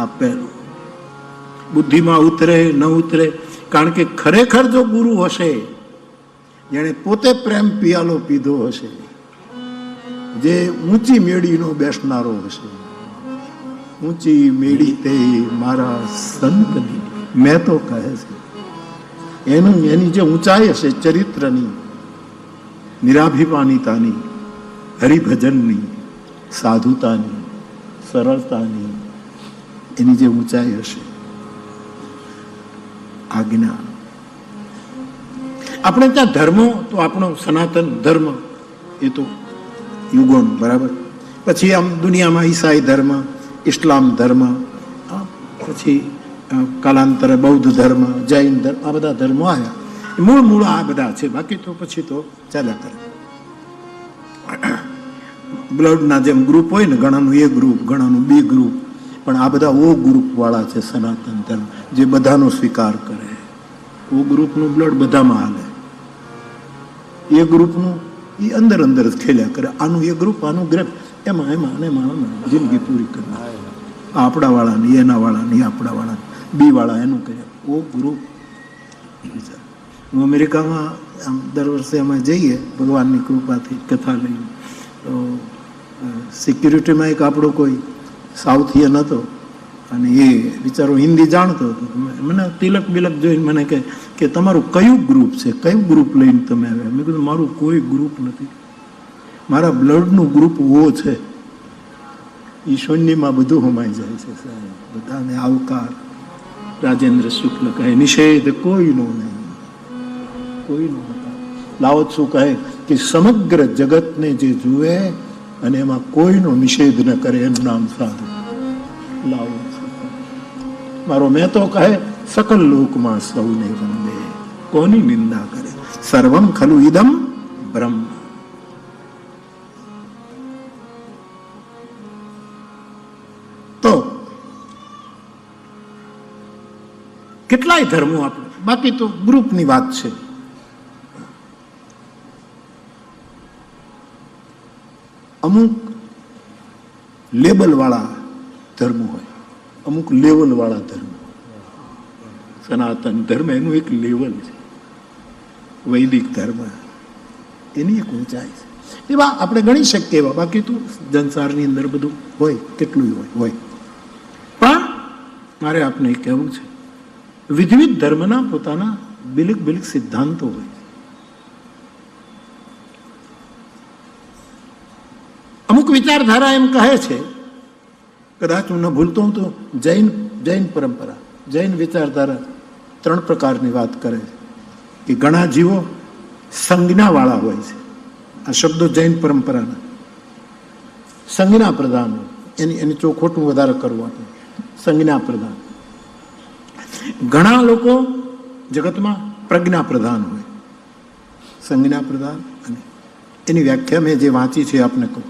આ પહેલું. બુદ્ધિમાં ઉતરે ન ઉતરે, કારણ કે ખરેખર જો ગુરુ હશે, જેણે પોતે પ્રેમ પિયાલો પીધો હશે, જે ઊંચી મેળીનો બેસનારો હશે, ઊંચી મેળી તે મારા સંતની, મેં તો કહે છે, એની જે ઊંચાઈ હશે ચરિત્રની, નિરાભિમાનિતાની, હરિભજનની, સાધુતાની, સરળતાની, એની જે ઊંચાઈ હશે, આજ્ઞા. આપણે ત્યાં ધર્મો તો આપણો સનાતન ધર્મ એ તો યુગોન બરાબર. પછી આમ દુનિયામાં ઈસાઈ ધર્મ, ઇસ્લામ ધર્મ, પછી કાલાંતરે બૌદ્ધ ધર્મ, જૈન ધર્મ, આ બધા ધર્મો આવ્યા. મૂળ આ બધા છે. બાકી તો પછી તો ચાલ્યા કરે. બ્લડના જેમ ગ્રુપ હોય ને, ઘણાનું એ ગ્રુપ, ઘણાનું બી ગ્રુપ, પણ આ બધા ઓ ગ્રુપ વાળા છે સનાતન ધર્મ, જે બધાનો સ્વીકાર કરે. ઓ ગ્રુપનું બ્લડ બધામાં હાલે. એ ગ્રુપનું એ અંદર જ ખેલ્યા કરે. આનું એ ગ્રુપ, આનું ગ્રુપ, એમાં જિંદગી પૂરી કરે. આપણા વાળાની, એના વાળાની, આપણા વાળા, બી વાળા એનું કરે. ઓ ગ્રુપ. હું અમેરિકામાં આમ દર વર્ષે અમે જઈએ ભગવાનની કૃપાથી કથા લઈને, તો સિક્યુરિટીમાં એક આપણો કોઈ સાઉથિયન હતો, અને એ બિચારો હિન્દી જાણતો હતો. મને તિલક બિલક જોઈને મને કહે કે તમારું કયું ગ્રુપ છે, કયું ગ્રુપ લઈને તમે આવ્યા? મેં કીધું મારું કોઈ ગ્રુપ નથી, મારા બ્લડનું ગ્રુપ ઓ છે. એ શૂન્યમાં બધું હમાઈ જાય છે સાહેબ, બધાને આવકાર. રાજેન્દ્ર શુક્લ કહે નિષેધ કોઈનો નહીં, કોઈનો નથી. લાવો શું કહે કે સમગ્ર જગતને જે જુએ અને એમાં કોઈનો નિષેધ ન કરે, એનું નામ સાધુ. લાવો મારો મેં તો કહે સકલ લોકમાં સૌને વંદે, કોની નિંદા કરે? સર્વમ ખલુ ઇદમ બ્રહ્મ. તો કેટલાય ધર્મો આપણે, બાકી તો ગ્રુપની વાત છે. અમુક લેબલ વાળા ધર્મ હોય, અમુક લેવલ વાળા ધર્મ. સનાતન ધર્મ એનું એક લેવલ છે, વૈદિક ધર્મ એની એક ઊંચાઈ છે. એવા આપણે ગણી શકીએ એવા. બાકી તો જનસારની અંદર બધું હોય, કેટલું હોય. પણ મારે આપને કહેવું છે, વિવિધ ધર્મના પોતાના બિલક સિદ્ધાંતો હોય. અમુક વિચારધારા એમ કહે છે, કદાચ હું ન ભૂલતો હું તો જૈન પરંપરા, જૈન વિચારધારા 3 પ્રકારની વાત કરે છે કે ઘણા જીવો સંજ્ઞા વાળા હોય છે. આ શબ્દો જૈન પરંપરાના સંજ્ઞા પ્રધાન, એની ચોખોટું વધારે કરવું આપણે. સંજ્ઞા પ્રધાન. ઘણા લોકો જગતમાં પ્રજ્ઞા પ્રધાન હોય. સંજ્ઞા પ્રધાન, અને એની વ્યાખ્યા મેં જે વાંચી છે આપને કહું.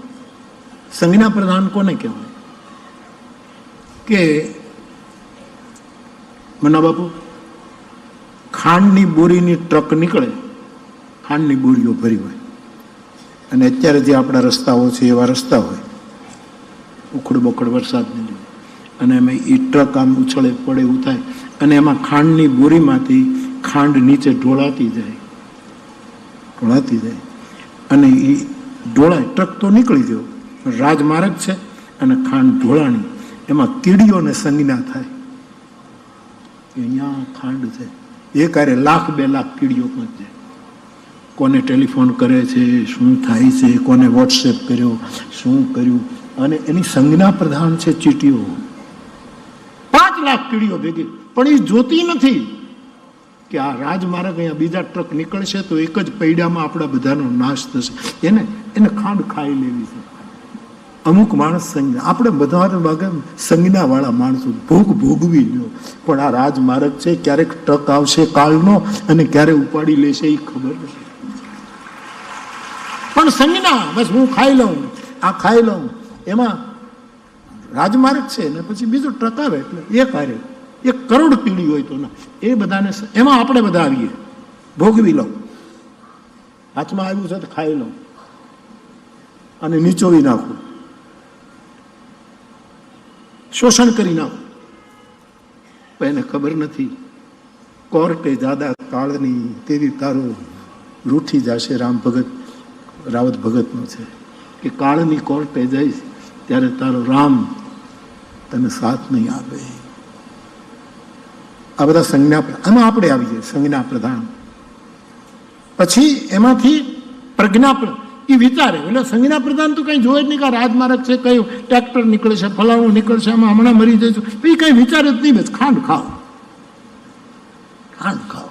સંજ્ઞા પ્રધાન કોને કહેવાય? કે મના બાપુ, ખાંડની બોરીની ટ્રક નીકળે, ખાંડની બોરીઓ ભરી હોય, અને અત્યારે જે આપણા રસ્તાઓ છે એવા રસ્તા હોય, ઉખડ બખડ વરસાદની લીધે, અને એમાં એ ટ્રક આમ ઉછળે પડે એવું થાય, અને એમાં ખાંડની બોરીમાંથી ખાંડ નીચે ઢોળાતી જાય, અને એ ઢોળાય, ટ્રક તો નીકળી ગયો, રાજમાર્ગ છે અને ખાંડ ઢોળાણી, એમાં કીડીઓને સંજ્ઞા થાય કે અહીંયા ખાંડ છે. એ કાર્ય 1,00,000 2 લાખ કીડીઓ પહોંચે. કોને ટેલિફોન કરે છે, શું થાય છે, કોને વોટ્સએપ કર્યો, શું કર્યું, અને એની સંજ્ઞા પ્રધાન છે ચીટીઓ. 5 લાખ કીડીઓ ભેગી, પણ એ જોતી નથી કે આ રાજમાર્ગ અહીંયા બીજા ટ્રક નીકળશે તો એક જ પૈડામાં આપણા બધાનો નાશ થશે. એને ખાંડ ખાઈ લેવી છે. અમુક માણસ સંજ્ઞા, આપણે બધા સંજ્ઞા વાળા માણસો, ભોગવી લ્યો. પણ આ રાજમાર્ગ છે, ક્યારેક ટ્રક આવશે કાળનો અને ક્યારે ઉપાડી લેશે એ ખબર નથી. પણ પણ સંજ્ઞા, બસ હું ખાઈ લઉં, આ ખાઈ લઉં, એમાં રાજમાર્ગ છે ને પછી બીજું ટકાવે એટલે એ કાર્ય 1 કરોડ પીડી હોય તો ના, એ બધાને એમાં આપણે બધા આવીએ. ભોગવી લઉં, હાથમાં આવ્યું છે તો ખાઈ લઉં અને નીચોવી નાખું, શોષણ કરી નાખું. પણ એને ખબર નથી કોર્ટે જાદા કાળની તેવી તારો રૂઠી જશે. રામ ભગત, રાવત ભગતનું છે કે કાળની કોર્ટે જઈશ ત્યારે તારો રામ તને સાથ નહીં આપે. આ બધા સંજ્ઞા, આમાં આપણે આવી જાય સંજ્ઞા પ્રધાન. પછી એમાંથી પ્રજ્ઞા, એ વિચારે. એટલે સંજ્ઞા પ્રધાન તો કઈ જોવે જ નહીં કે રાજમાર્ગ છે, કયું ટ્રેક્ટર નીકળે છે, ફલાણું નીકળશે, આમાં હમણાં મરી જઈશું, એ કઈ વિચારે જ નહીં. બસ ખાંડ ખાઓ, ખાંડ ખાઓ.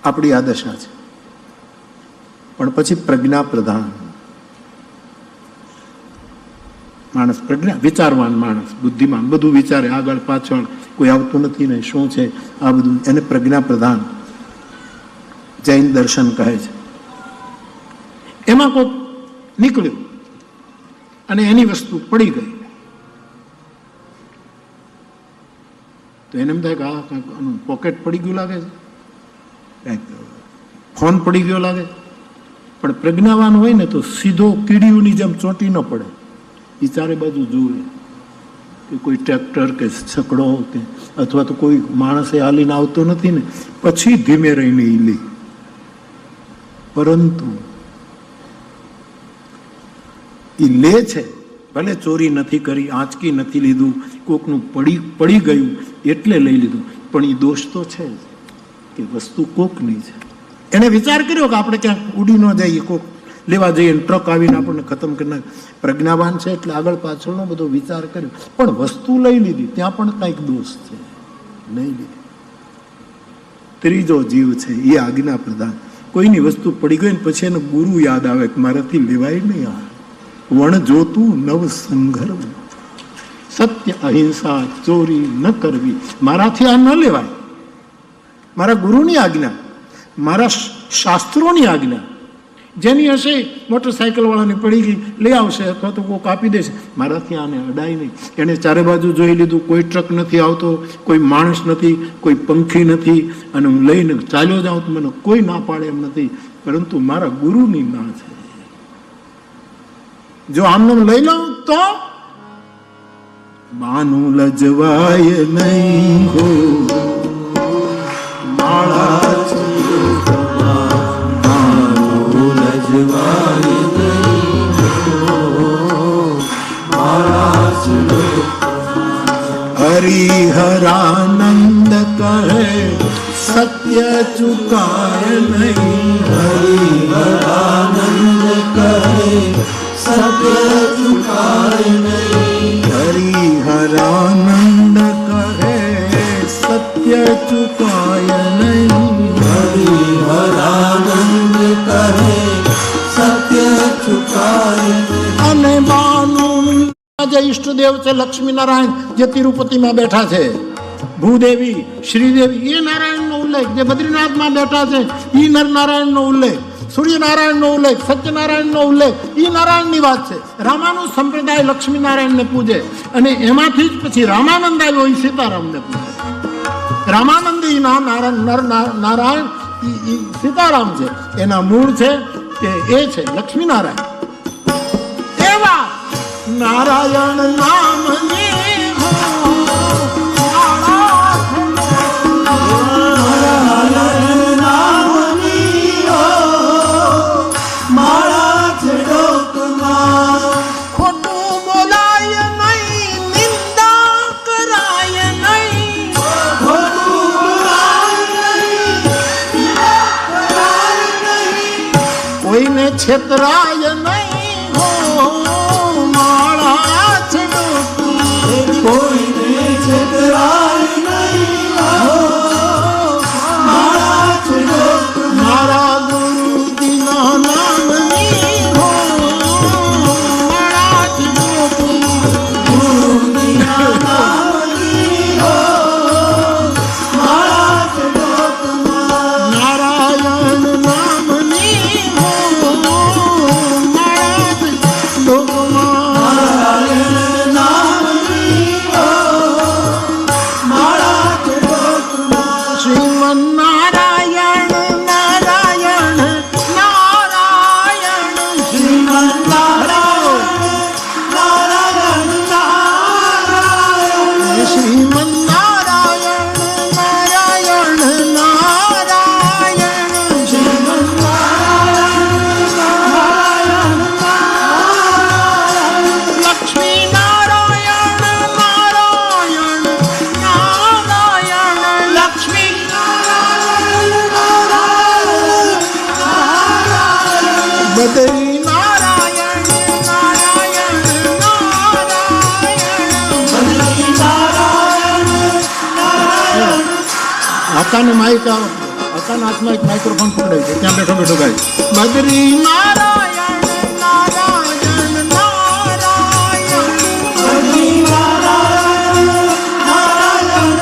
આપણી આ દશા છે. પણ પછી પ્રજ્ઞા પ્રધાન માણસ, પ્રજ્ઞા, વિચારવાન માણસ, બુદ્ધિમાન, બધું વિચારે, આગળ પાછળ કોઈ આવતું નથી ને શું છે આ બધું, એને પ્રજ્ઞા પ્રધાન જૈન દર્શન કહે છે. એમાં કોઈ નીકળ્યું અને એની વસ્તુ પડી ગઈ તો એને એમ થાય કે આ પોકેટ પડી ગયું લાગે છે, ફોન પડી ગયો લાગે. પણ પ્રજ્ઞાવાન હોય ને તો સીધો કીડીઓની જેમ ચોંટી ન પડે, એ ચારે બાજુ જુએ કે કોઈ ટ્રેક્ટર કે છકડો કે અથવા તો કોઈ માણસે હાલીને આવતો નથી ને, પછી ધીમે રહીને એ લે. પરંતુ એ લે છે, ભલે ચોરી નથી કરી, આંચકી નથી લીધું, કોકનું પડી ગયું એટલે લઈ લીધું, પણ એ દોષ તો છે જ કે વસ્તુ કોકની છે. એને વિચાર કર્યો કે આપણે ક્યાંક ઉડી ન જઈએ, કોક લેવા જઈએ, ટ્રક આવીને આપણને ખતમ કરી નાખે. પ્રજ્ઞાવાન છે એટલે આગળ પાછળનો બધો વિચાર કર્યો, પણ વસ્તુ લઈ લીધી, ત્યાં પણ કંઈક દોષ છે, નહીં લીધી. ત્રીજો જીવ છે એ આજ્ઞા પ્રધાન. કોઈની વસ્તુ પડી ગઈ ને પછી એને ગુરુ યાદ આવે કે મારાથી લેવાય નહીં. આ વણ જોતું નવ સંઘર્વ, સત્ય, અહિંસા, ચોરી ન કરવી, મારાથી આ ન લેવાય. મારા ગુરુની આજ્ઞા, મારા શાસ્ત્રોની આજ્ઞા. જેની હશે મોટરસાયકલ વાળાની પડી ગઈ લઈ આવશે અથવા તો કોઈ કાપી દેશે, મારાથી આને અડાય નહીં. એને ચારે બાજુ જોઈ લીધું, કોઈ ટ્રક નથી આવતો, કોઈ માણસ નથી, કોઈ પંખી નથી, અને હું લઈને ચાલ્યો જાઉં તો મને કોઈ ના પાડે એમ નથી, પરંતુ મારા ગુરુની ના છે. જો આમને લઈ લઉં તો માનું લજવાય નહીં હો, માળા હરિહરાનંદ કહે સત્ય ચુકાય નહીં. હરિહરાનંદ કહે સત્ય ચુકાય નહીં. હરિહરાનંદ કહે સત્ય ચુકાય નહીં. હરિહરાનંદ કહે સત્ય ચુકાય. અને બાનું જે ઈષ્ટદેવ છે લક્ષ્મીનારાયણ, જે તિરુપતિમાં બેઠા છે, ભૂદેવી, શ્રીદેવી, એ નારાયણનો ઉલ્લેખ. જે બદ્રીનાથમાં બેઠા છે એ નરનારાયણનો ઉલ્લેખ, સૂર્યનારાયણનો ઉલ્લેખ, સત્યનારાયણનો ઉલ્લેખ, એ નારાયણની વાત છે. રામાનુજ સંપ્રદાય લક્ષ્મીનારાયણને પૂજે અને એમાંથી જ પછી રામાનંદ આવ્યો, એ સીતારામને પૂજે. રામાનંદ એ નારાયણ સીતારામ છે, એના મૂળ છે કે એ છે લક્ષ્મીનારાયણ. એવા નારાયણ નામ છેતરાય નહીં હો, માળા છેડો કોઈને છેતરાય નહીં હો, માળા છેડો મારા ગુરુજીના નામની હો, માળા છેડો ગુરુજીના નામની હો, માળા છેડો નારાયણ નામની હો, અકાને માઇક અકાના હાથમાં એક માઇક્રોફોન પકડાય છે, ત્યાં બેઠો બેઠો ગાય બદ્રી નારાયણ નારાયણ નારાયણ બદ્રી નારાયણ નારાયણ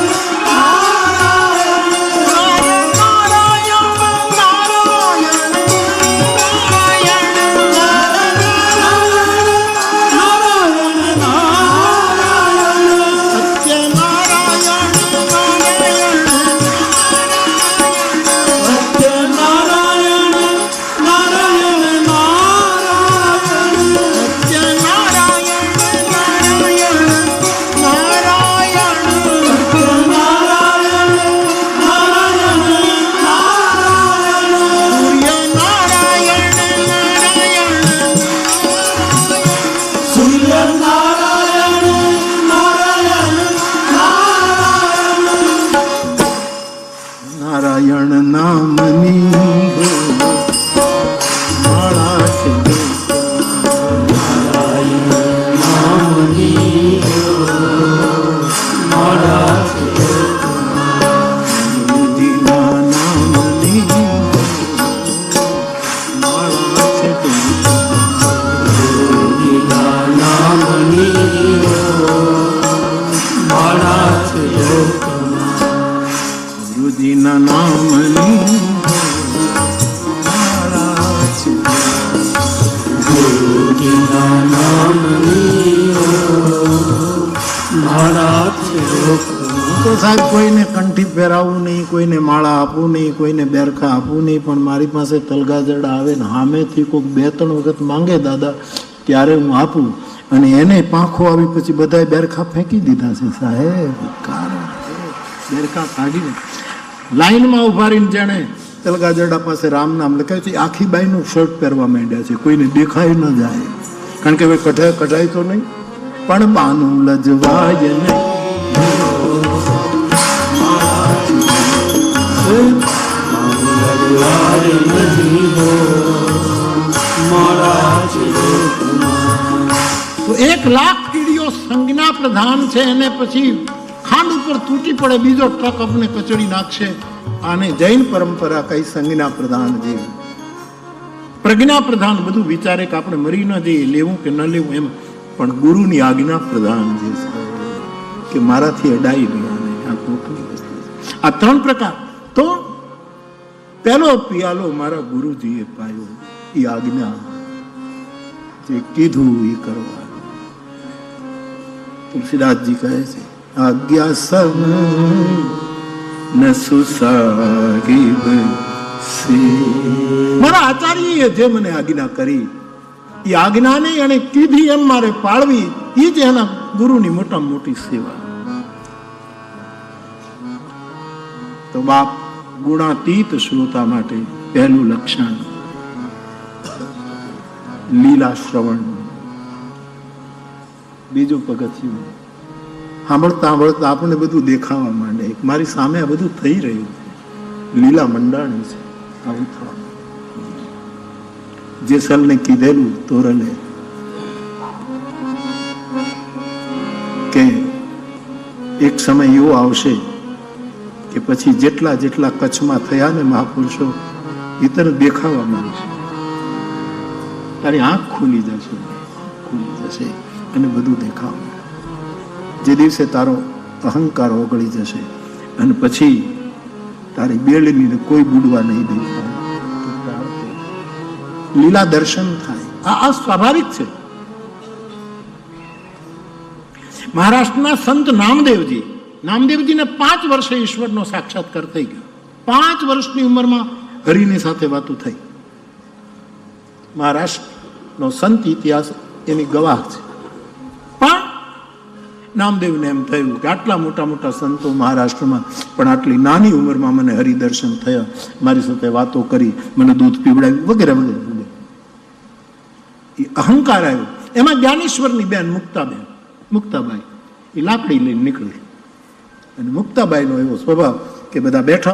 ગુરુજીના નામની તો સાહેબ કોઈને કંઠી પહેરાવવું નહીં, કોઈને માળા આપવું નહીં, કોઈને બેરખા આપવું નહીં, પણ મારી પાસે તલગાજરડા આવે ને સામેથી કોઈક 2-3 વખત માંગે દાદા ત્યારે હું આપું, અને એને પાંખો આવી પછી બધાએ બેરખા ફેંકી દીધા છે સાહેબ. કારણ બેરખા કાઢીને લાઈનમાં ઉભા રહીને જાણે તલગાજરડા પાસે રામ નામ લખાય છે, આખી બાઈનું શર્ટ પહેરવા માંડ્યા છે, કોઈને દેખાય ન જાય, કારણ કે હવે કઢાય તો નહીં, પણ બાનું લજવાય નહીં. તો 1,00,000 કીડીઓ સંજ્ઞા પ્રધાન છે, અને પછી ખાંડ ઉપર તૂટી પડે બીજો ટ્રક આપણે કચડી નાખશે. આને જૈન પરંપરા કઈ સંજ્ઞા પ્રધાન જેવી. પ્રજ્ઞા પ્રધાન બધું વિચારે કે આપણે મરી ન જઈએ, લેવું કે ન લેવું એમ, પણ ગુરુની આજ્ઞા પ્રધાન જે કે મારાથી અડાઈ ગયા નહીં. આ કોકની વસ્તુ. આ 3 પ્રકાર. તો પહેલો પિયાલો મારા ગુરુજીએ પાયો, એ આજ્ઞા જે કીધું એ કરવા. તુલસીદાસજી કહે છે આજ્ઞા સમ ન સુસાહિબ સે. મારા આચાર્યએ જે મને આજ્ઞા કરી એ આજ્ઞાને એને કીધી એમ મારે પાળવી, એ જ એના ગુરુની મોટામાં મોટી સેવા. તો બાપ ગુણાતીત શ્રોતા માટે પહેલું લક્ષણ લીલા શ્રવણ. બીજું પગથિયું સાંભળતા સાંભળતા આપણને બધું દેખાવા માંડે, મારી સામે આ બધું થઈ રહ્યું છે, લીલા મંડાણી છે, આવું થવાનું. જેસલને કીધેલું તોરલે કે એક સમય એવો આવશે કે પછી જેટલા જેટલા કચ્છમાં થયા ને મહાપુરુષો એ તને દેખાવા માંડશે, તારી આંખ ખુલી જશે અને બધું દેખાવા. જે દિવસે તારો અહંકાર ઓગળી જશે અને પછી તારી બેલની કોઈ બુડવા નહીં દે, લીલા દર્શન થાય. આ સ્વાભાવિક છે. મહારાષ્ટ્રના સંત નામદેવજીને 5 વર્ષે ઈશ્વરનો સાક્ષાત્કાર થઈ ગયો. 5 વર્ષની ઉંમરમાં હરિની સાથે વાતો થઈ. મહારાષ્ટ્રનો સંત ઇતિહાસ એની ગવાહ છે. પણ નામદેવને એમ થયું કે આટલા મોટા મોટા સંતો મહારાષ્ટ્રમાં, પણ આટલી નાની ઉંમરમાં મને હરિદર્શન થયા, મારી સાથે વાતો કરી, મને દૂધ પીવડાવ્યું વગેરે વગેરે. એ અહંકાર આવ્યો. એમાં જ્ઞાનેશ્વરની બેન મુક્તાબાઈ એ લાકડી લઈને નીકળી, અને મુક્તાબાઈનો એવો સ્વભાવ કે બધા બેઠા